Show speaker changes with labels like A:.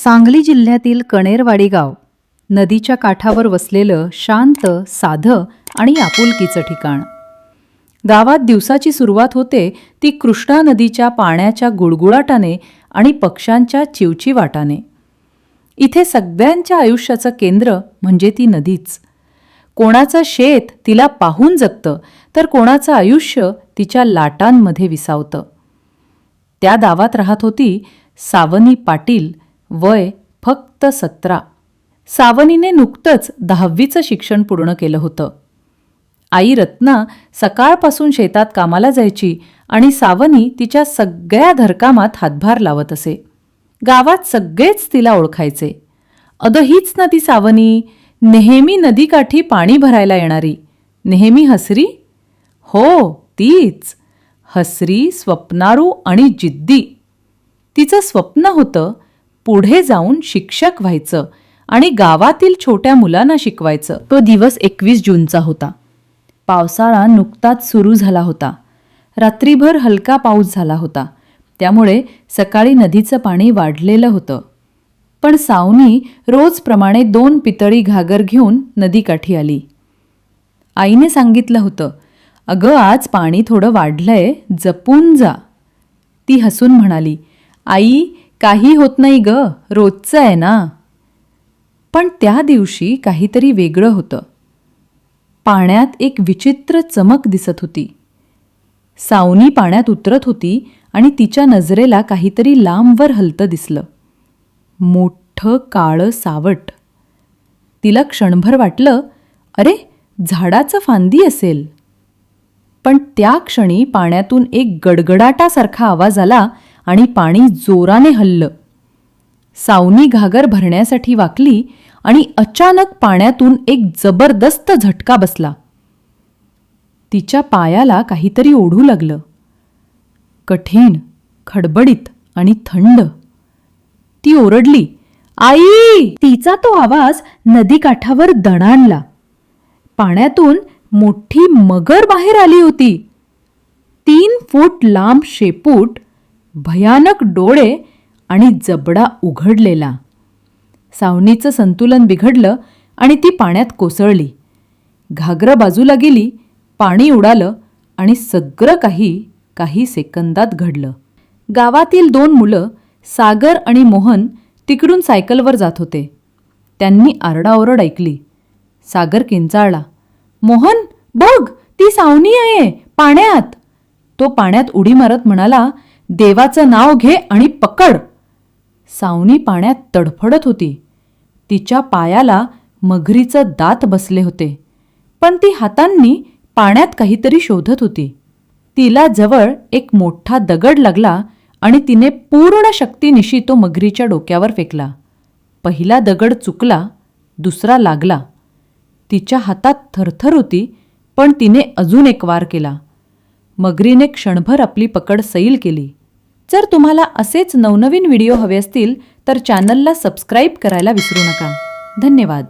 A: सांगली जिल्ह्यातील कणेरवाडी गाव नदीच्या काठावर वसलेलं शांत, साधं आणि आपुलकीचं ठिकाण. गावात दिवसाची सुरुवात होते ती कृष्णा नदीच्या पाण्याच्या गुळगुळाटाने आणि पक्ष्यांच्या चिवचिवाटाने. इथे सगळ्यांच्या आयुष्याचं केंद्र म्हणजे ती नदीच. कोणाचं शेत तिला पाहून जगतं, तर कोणाचं आयुष्य तिच्या लाटांमध्ये विसावतं. त्या गावात राहत होती सावनी पाटील, वय फक्त 17. सावनीने नुकतंच 10वीचं शिक्षण पूर्ण केलं होतं. आई रत्ना सकाळपासून शेतात कामाला जायची आणि सावनी तिच्या सगळ्या घरकामात हातभार लावत असे. गावात सगळेच तिला ओळखायचे. अगं हीच ना ती सावनी, नेहमी नदीकाठी पाणी भरायला येणारी, नेहमी हसरी? हो तीच. हसरी, स्वप्नारू आणि जिद्दी. तिचं स्वप्न होतं पुढे जाऊन शिक्षक व्हायचं आणि गावातील छोट्या मुलांना शिकवायचं. तो दिवस 21 जूनचा होता. पावसाळा नुकताच सुरू झाला होता. रात्रीभर हलका पाऊस झाला होता, त्यामुळे सकाळी नदीचं पाणी वाढलेलं होतं. पण सावनी रोजप्रमाणे 2 पितळी घागर घेऊन नदीकाठी आली. आईने सांगितलं होतं, अगं आज पाणी थोडं वाढलंय, जपून जा. ती हसून म्हणाली, आई काही होत नाही ग, रोजचं आहे ना. पण त्या दिवशी काहीतरी वेगळं होतं. पाण्यात एक विचित्र चमक दिसत होती. सावनी पाण्यात उतरत होती आणि तिच्या नजरेला काहीतरी लांबवर हलतं दिसलं. मोठं काळं सावट. तिला क्षणभर वाटलं, अरे झाडाचं फांदी असेल. पण त्या क्षणी पाण्यातून एक गडगडाटासारखा आवाज आला आणि पाणी जोराने हललं. सावनी घागर भरण्यासाठी वाकली आणि अचानक पाण्यातून एक जबरदस्त झटका बसला. तिच्या पायाला काहीतरी ओढू लागलं. कठीण, खडबडीत आणि थंड. ती ओरडली, आई! तिचा तो आवाज नदीकाठावर दणाणला. पाण्यातून मोठी मगर बाहेर आली होती. 3 फूट लांब शेपूट, भयानक डोळे आणि जबडा उघडलेला. सावनीचं संतुलन बिघडलं आणि ती पाण्यात कोसळली. घागरं बाजूला गेली, पाणी उडालं आणि सगळं काही सेकंदात घडलं. गावातील 2 मुलं, सागर आणि मोहन, तिकडून सायकलवर जात होते. त्यांनी आरडाओरड ऐकली. सागर किंचाळला, मोहन बघ, ती सावनी आहे पाण्यात. तो पाण्यात उडी मारत म्हणाला, देवाचं नाव घे आणि पकड. सावनी पाण्यात तडफडत होती. तिच्या पायाला मगरीचं दात बसले होते, पण ती हातांनी पाण्यात काहीतरी शोधत होती. तिला जवळ एक मोठा दगड लागला आणि तिने पूर्ण शक्तीनिशी तो मगरीच्या डोक्यावर फेकला. पहिला दगड चुकला, दुसरा लागला. तिच्या हातात थरथर होती, पण तिने अजून एक वार केला. मगरीने क्षणभर आपली पकड सैल केली. जर तुम्हाला असेच नवनवीन व्हिडिओ हवे असतील तर चॅनलला सबस्क्राईब करायला विसरू नका. धन्यवाद.